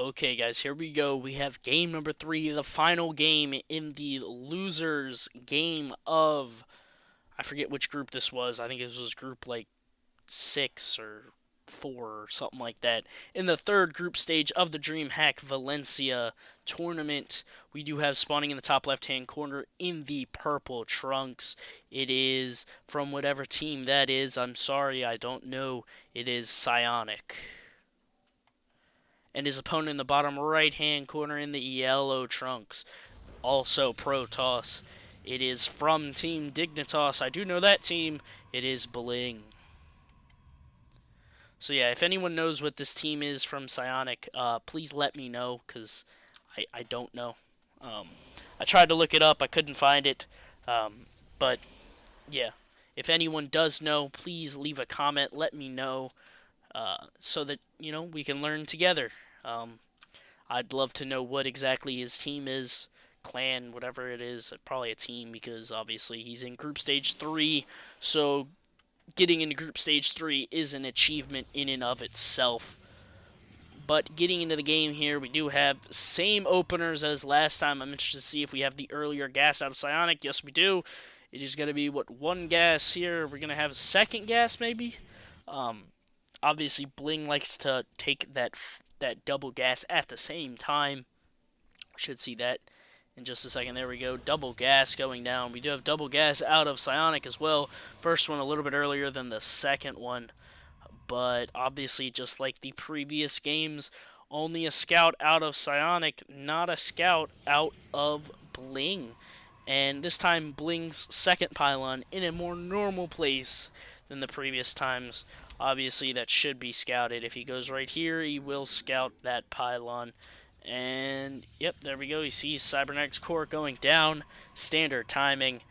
Okay, guys, here we go. We have game number 3, the final game in the losers game of, I forget which group this was. I think it was group like 6 or 4 or something like that. In the third group stage of the DreamHack Valencia tournament, we do have spawning in the top left-hand corner in the purple trunks. It is from whatever team that is. I'm sorry, I don't know. It is Psionic. And his opponent in the bottom right hand corner in the yellow trunks, also Protoss. It is from Team Dignitas. I do know that team. It is Bling. So yeah, if anyone knows what this team is from Psionic, please let me know, because I don't know. I tried to look it up. I couldn't find it. But yeah, if anyone does know, please leave a comment. Let me know. So that, we can learn together. I'd love to know what exactly his team is, clan, whatever it is. Probably a team, because obviously he's in group stage 3, so getting into group stage 3 is an achievement in and of itself. But getting into the game here, we do have same openers as last time. I'm interested to see if we have the earlier gas out of Psionic. Yes, we do. It is going to be, one gas here? We're going to have a second gas, maybe? Obviously, Bling likes to take that double gas at the same time. Should see that in just a second. There we go. Double gas going down. We do have double gas out of Psionic as well. First one a little bit earlier than the second one. But obviously, just like the previous games, only a scout out of Psionic, not a scout out of Bling. And this time, Bling's second pylon in a more normal place than the previous times. Obviously, that should be scouted. If he goes right here, he will scout that pylon. And, yep, there we go. He sees Cybernetics Core going down. Standard timing.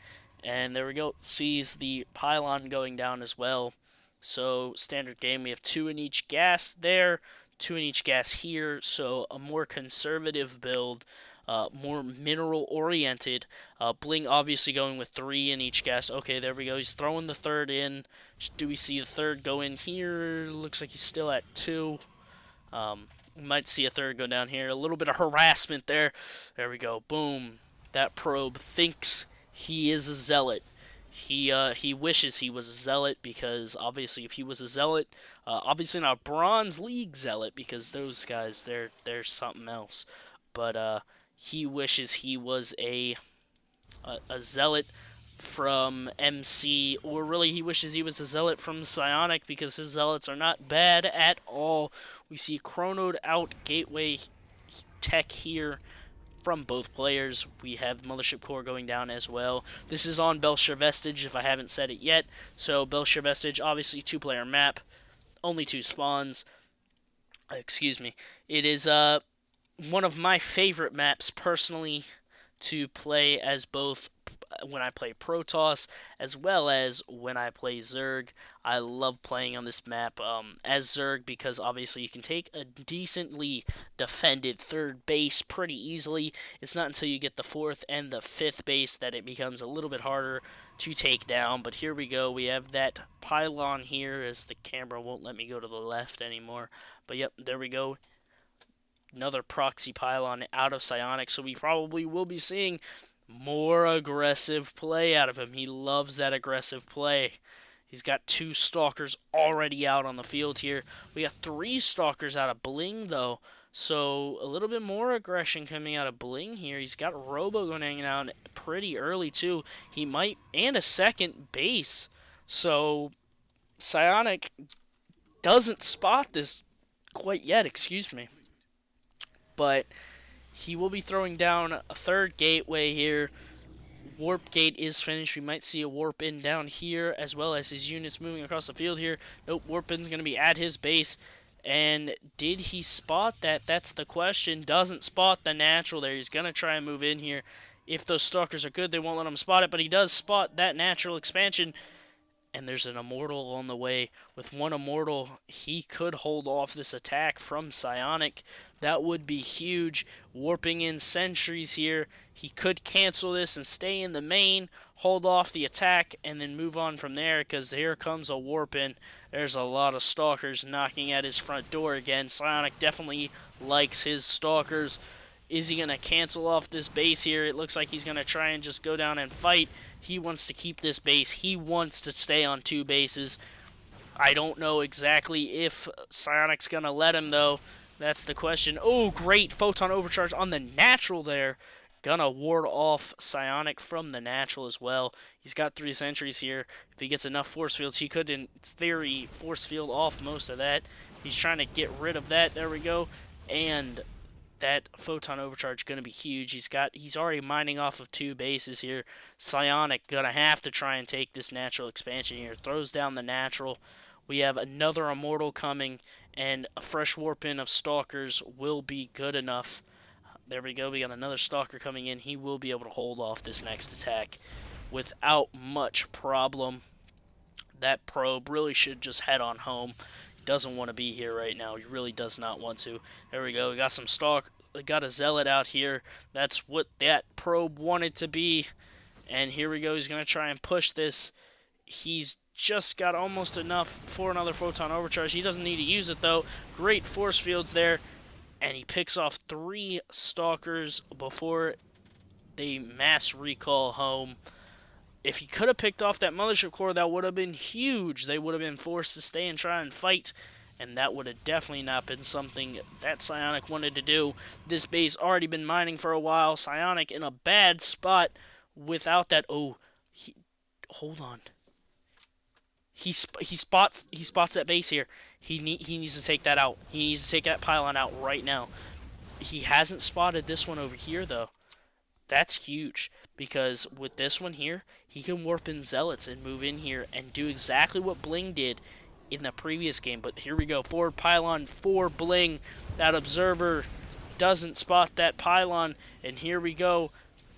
And there we go. Sees the pylon going down as well. So, standard game. We have 2 in each gas there. 2 in each gas here. So, a more conservative build. More mineral-oriented. Bling obviously going with 3 in each gas. Okay, there we go. He's throwing the third in. Do we see the third go in here? Looks like he's still at 2. We might see a third go down here. A little bit of harassment there. There we go. Boom. That probe thinks he is a zealot. He wishes he was a zealot, because obviously if he was a zealot, obviously not a Bronze League zealot, because those guys, they're something else. But he wishes he was a zealot from MC, or really he wishes he was a zealot from Psionic, because his zealots are not bad at all. We see chronoed out gateway tech here from both players. We have Mothership Core going down as well. This is on Belcher Vestige, if I haven't said it yet. So Belcher Vestige, obviously 2-player map, only 2 spawns. Excuse me. It is one of my favorite maps personally to play, as both when I play Protoss as well as when I play Zerg. I love playing on this map as Zerg, because obviously you can take a decently defended third base pretty easily. It's not until you get the 4th and the 5th base that it becomes a little bit harder to take down. But here we go. We have that pylon here, as the camera won't let me go to the left anymore. But yep, there we go. Another proxy pylon out of Psionic, so we probably will be seeing more aggressive play out of him. He loves that aggressive play. He's got 2 stalkers already out on the field here. We got 3 stalkers out of Bling, though, so a little bit more aggression coming out of Bling here. He's got Robo going out pretty early, too. He might, and a second base. So Psionic doesn't spot this quite yet, excuse me. But he will be throwing down a third gateway here. Warp gate is finished. We might see a warp in down here, as well as his units moving across the field here. Nope, warp in's going to be at his base. And did he spot that? That's the question. Doesn't spot the natural there. He's going to try and move in here. If those stalkers are good, they won't let him spot it, but he does spot that natural expansion. And there's an immortal on the way. With 1 immortal, he could hold off this attack from Psionic. That would be huge. Warping in sentries here. He could cancel this and stay in the main, hold off the attack, and then move on from there, because here comes a warp in. There's a lot of stalkers knocking at his front door again. Psionic definitely likes his stalkers. Is he going to cancel off this base here? It looks like he's going to try and just go down and fight. He wants to keep this base. He wants to stay on 2 bases. I don't know exactly if Psionic's going to let him, though. That's the question. Oh, great Photon Overcharge on the natural there. Gonna ward off Psionic from the natural as well. He's got 3 sentries here. If he gets enough force fields, he could, in theory, force field off most of that. He's trying to get rid of that. There we go. And that Photon Overcharge going to be huge. He's already mining off of 2 bases here. Psionic going to have to try and take this natural expansion here. Throws down the natural. We have another Immortal coming, and a fresh warp in of Stalkers will be good enough. There we go. We got another Stalker coming in. He will be able to hold off this next attack without much problem. That probe really should just head on home. He doesn't want to be here right now. He really does not want to. There we go. We got some we got a Zealot out here. That's what that probe wanted to be. And here we go. He's going to try and push this. He's just got almost enough for another Photon Overcharge. He doesn't need to use it, though. Great force fields there. And he picks off 3 Stalkers before they mass recall home. If he could have picked off that Mothership Core, that would have been huge. They would have been forced to stay and try and fight, and that would have definitely not been something that Psionic wanted to do. This base already been mining for a while. Psionic in a bad spot without that. Oh, hold on. He spots that base here. He needs to take that out. He needs to take that pylon out right now. He hasn't spotted this one over here, though. That's huge, because with this one here, he can warp in Zealots and move in here and do exactly what Bling did in the previous game. But here we go. Forward pylon for Bling. That Observer doesn't spot that pylon. And here we go.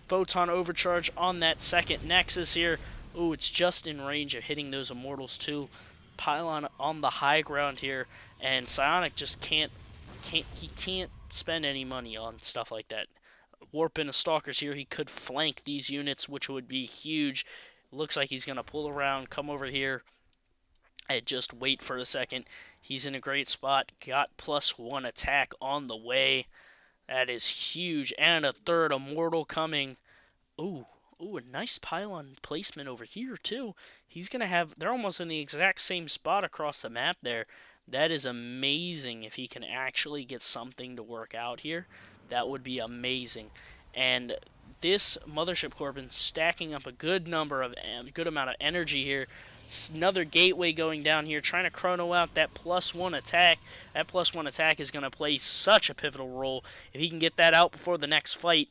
Photon Overcharge on that second Nexus here. Ooh, it's just in range of hitting those Immortals too. Pylon on the high ground here, and Psionic just can't spend any money on stuff like that. Warp into Stalkers here, he could flank these units, which would be huge. Looks like he's gonna pull around, come over here, and just wait for a second. He's in a great spot. Got +1 attack on the way. That is huge, and a 3rd Immortal coming. Ooh. Ooh, a nice pylon placement over here, too. He's going to have... They're almost in the exact same spot across the map there. That is amazing if he can actually get something to work out here. That would be amazing. And this Mothership Core been stacking up a good amount of energy here. Another gateway going down here, trying to chrono out that +1 attack. That +1 attack is going to play such a pivotal role. If he can get that out before the next fight,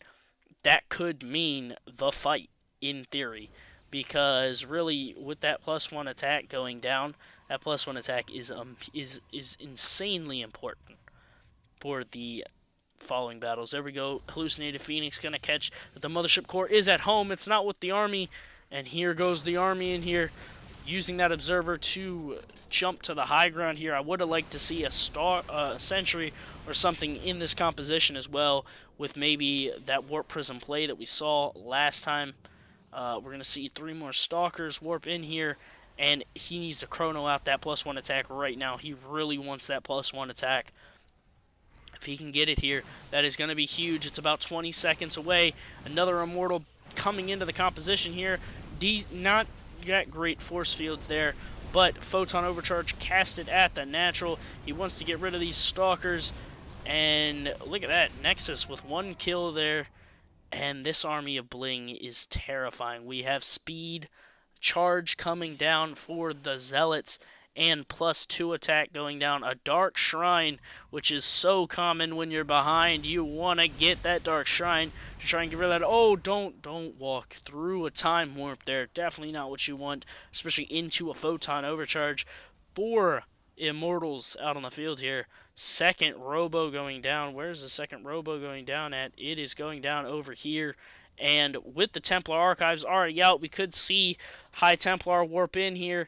that could mean the fight, in theory, because really, with that +1 attack going down, that +1 attack is insanely important for the following battles. There we go. Hallucinated Phoenix gonna catch that the Mothership Core is at home. It's not with the army, and here goes the army in here, using that Observer to jump to the high ground here. I would have liked to see a sentry or something in this composition as well, with maybe that Warp Prism play that we saw last time. We're going to see 3 more Stalkers warp in here, and he needs to chrono out that +1 attack right now. He really wants that +1 attack. If he can get it here, that is going to be huge. It's about 20 seconds away. Another Immortal coming into the composition here. Not got great force fields there, but Photon Overcharge casted at the natural. He wants to get rid of these Stalkers. And look at that, Nexus with 1 kill there. And this army of Bling is terrifying. We have speed, charge coming down for the Zealots, and +2 attack going down. A Dark Shrine, which is so common when you're behind. You want to get that Dark Shrine to try and get rid of that. Oh, don't walk through a Time Warp there. Definitely not what you want, especially into a Photon Overcharge. 4 Immortals out on the field here. Second Robo going down. Where's the second Robo going down at? It is going down over here. And with the Templar Archives already out, we could see High Templar warp in here.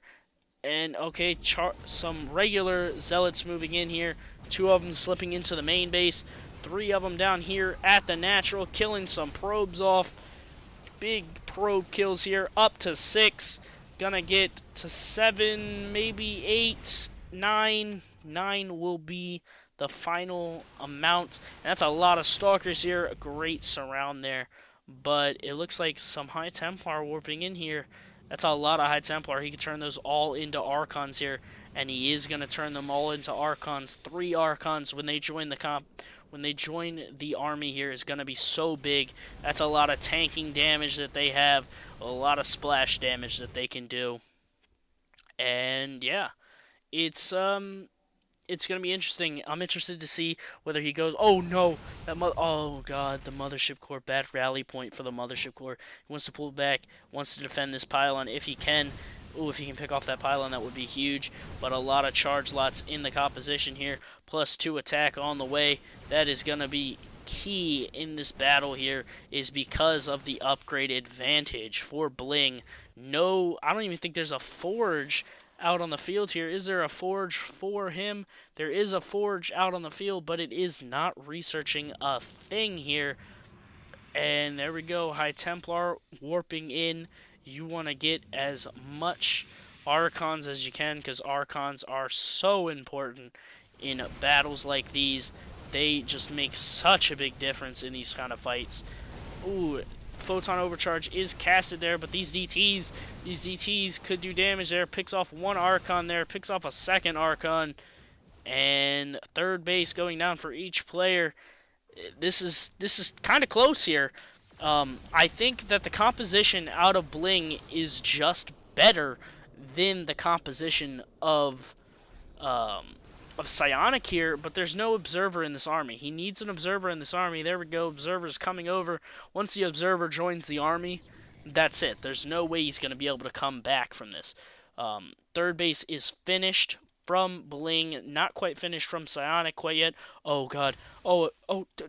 And, okay, some regular Zealots moving in here. 2 of them slipping into the main base. 3 of them down here at the natural, killing some probes off. Big probe kills here, up to 6. Gonna get to 7, maybe 8, 9. 9 will be the final amount. And that's a lot of Stalkers here. A great surround there. But it looks like some High Templar warping in here. That's a lot of High Templar. He could turn those all into Archons here. And he is going to turn them all into Archons. 3 Archons when they join the comp. When they join the army here is going to be so big. That's a lot of tanking damage that they have. A lot of splash damage that they can do. And yeah, it's going to be interesting. I'm interested to see whether he goes, oh no, oh god, the Mothership Core, bad rally point for the Mothership Core. He wants to pull back, wants to defend this pylon if he can. Ooh, if he can pick off that pylon, that would be huge. But a lot of charge lots in the composition here, plus 2 attack on the way. That is going to be key in this battle here, is because of the upgrade advantage for Bling. No, I don't even think there's a forge out on the field here. Is there a forge for him? There is a forge out on the field, but it is not researching a thing here. And there we go, High Templar warping in. You want to get as much Archons as you can, because Archons are so important in battles like these. They just make such a big difference in these kind of fights. Ooh, Photon Overcharge is casted there, but these DTs could do damage there. Picks off 1 Archon there, picks off a 2nd Archon, and 3rd base going down for each player. This is kind of close here. I think that the composition out of Bling is just better than the composition of Psionic here, but there's no Observer in this army. He needs an Observer in this army. There we go, Observer's coming over. Once the Observer joins the army, that's it. There's no way he's going to be able to come back from this. 3rd base is finished from Bling, not quite finished from Psionic quite yet. Oh god. Oh,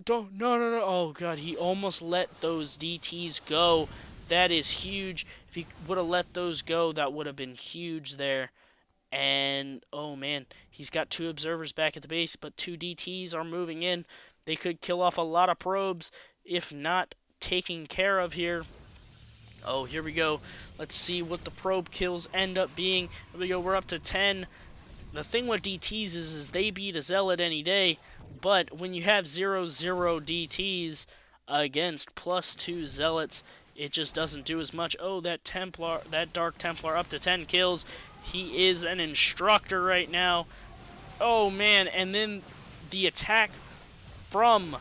don't, no. Oh god, he almost let those DTs go. That is huge. If he would have let those go, that would have been huge there. And, oh man, he's got 2 Observers back at the base, but 2 DTs are moving in. They could kill off a lot of probes if not taken care of here. Oh, here we go. Let's see what the probe kills end up being. Here we go, we're up to 10. The thing with DTs is they beat a Zealot any day, but when you have 0-0 DTs against +2 Zealots, it just doesn't do as much. Oh, that Dark Templar up to 10 kills. He is an instructor right now. Oh man, and then the attack from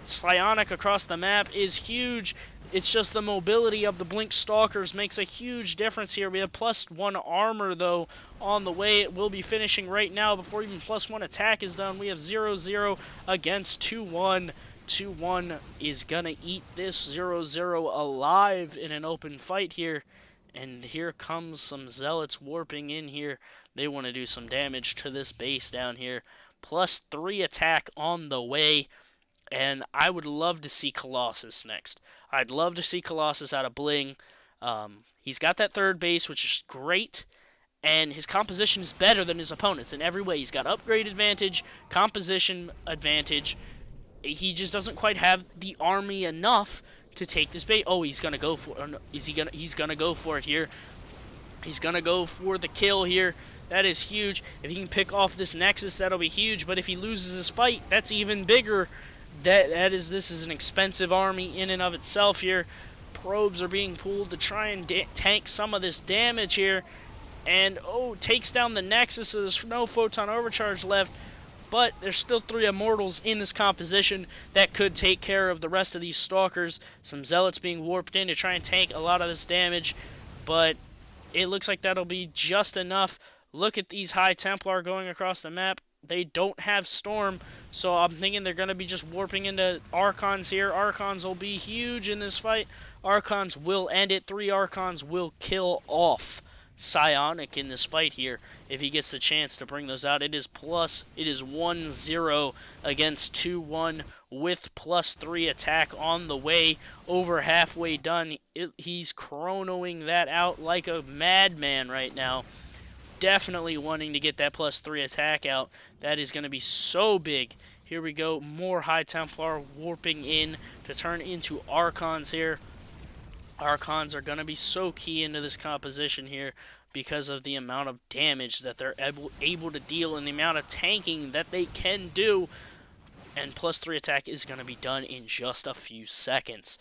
Psionic across the map is huge. It's just the mobility of the Blink Stalkers makes a huge difference here. We have +1 armor, though, on the way. It will be finishing right now before even +1 attack is done. We have 0-0 against 2-1. 2-1 is going to eat this 0-0 alive in an open fight here. And here comes some Zealots warping in here. They want to do some damage to this base down here. +3 attack on the way. And I would love to see Colossus next. I'd love to see Colossus out of Bling. He's got that 3rd base, which is great. And his composition is better than his opponents in every way. He's got upgrade advantage, composition advantage. He just doesn't quite have the army enough to take this bait. Oh, he's gonna go for it. He's gonna go for it here. He's gonna go for the kill here. That is huge. If he can pick off this Nexus, that'll be huge. But if he loses his fight, that's even bigger. This is an expensive army in and of itself here. Probes are being pulled to try and tank some of this damage here. And, oh, takes down the Nexus, so there's no Photon Overcharge left. But there's still 3 Immortals in this composition that could take care of the rest of these Stalkers. Some Zealots being warped in to try and tank a lot of this damage. But it looks like that'll be just enough. Look at these High Templar going across the map. They don't have Storm, so I'm thinking they're going to be just warping into Archons here. Archons will be huge in this fight. Archons will end it. 3 Archons will kill off Psionic in this fight here if he gets the chance to bring those out. It is 1-0 against 2-1 with +3 attack on the way. Over halfway done. He's chronoing that out like a madman right now. Definitely wanting to get that +3 attack out. That is going to be so big. Here we go. More High Templar warping in to turn into Archons here. Archons are going to be so key into this composition here. because of the amount of damage that they're able to deal and the amount of tanking that they can do. And +3 attack is going to be done in just a few seconds.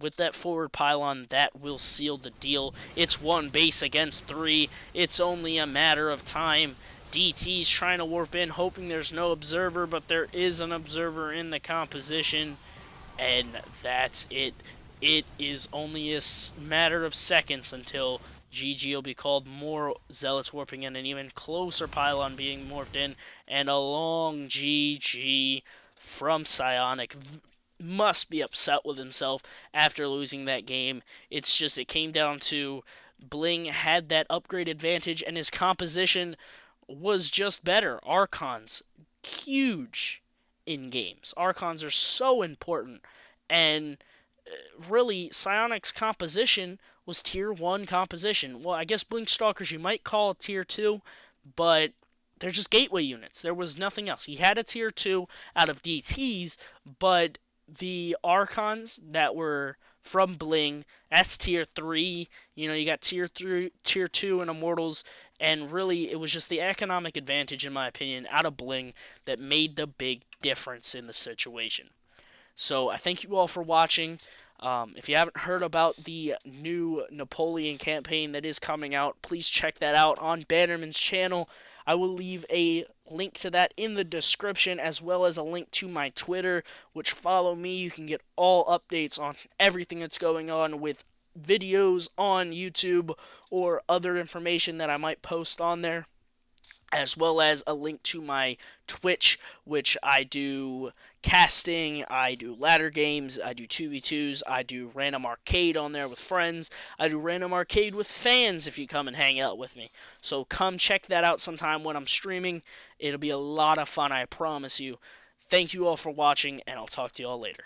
With that forward pylon, that will seal the deal. It's 1 base against 3. It's only a matter of time. DT's trying to warp in, hoping there's no observer, but there is an observer in the composition, and that's it. It is only a matter of seconds until GG will be called, more Zealots warping in, an even closer pylon being morphed in, and a long GG from Psionic. Must be upset with himself after losing that game. It's just, it came down to Bling had that upgrade advantage, and his composition was just better. Archons, huge in games. Archons are so important, and really, Psionic's composition was tier 1 composition. Well, I guess Blink Stalkers you might call tier 2, but they're just gateway units. There was nothing else. He had a tier 2 out of DTs, but the Archons that were from Bling, that's tier 3. You know, you got tier 3, tier 2 and Immortals, and really it was just the economic advantage, in my opinion, out of Bling that made the big difference in the situation. So I thank you all for watching. If you haven't heard about the new Napoleon campaign that is coming out, please check that out on Bannerman's channel. I will leave a link to that in the description, as well as a link to my Twitter, which follow me. You can get all updates on everything that's going on with videos on YouTube or other information that I might post on there, as well as a link to my Twitch, which I do casting, I do ladder games, I do 2v2s, I do random arcade on there with friends, I do random arcade with fans if you come and hang out with me. So come check that out sometime when I'm streaming. It'll be a lot of fun, I promise you. Thank you all for watching, and I'll talk to you all later.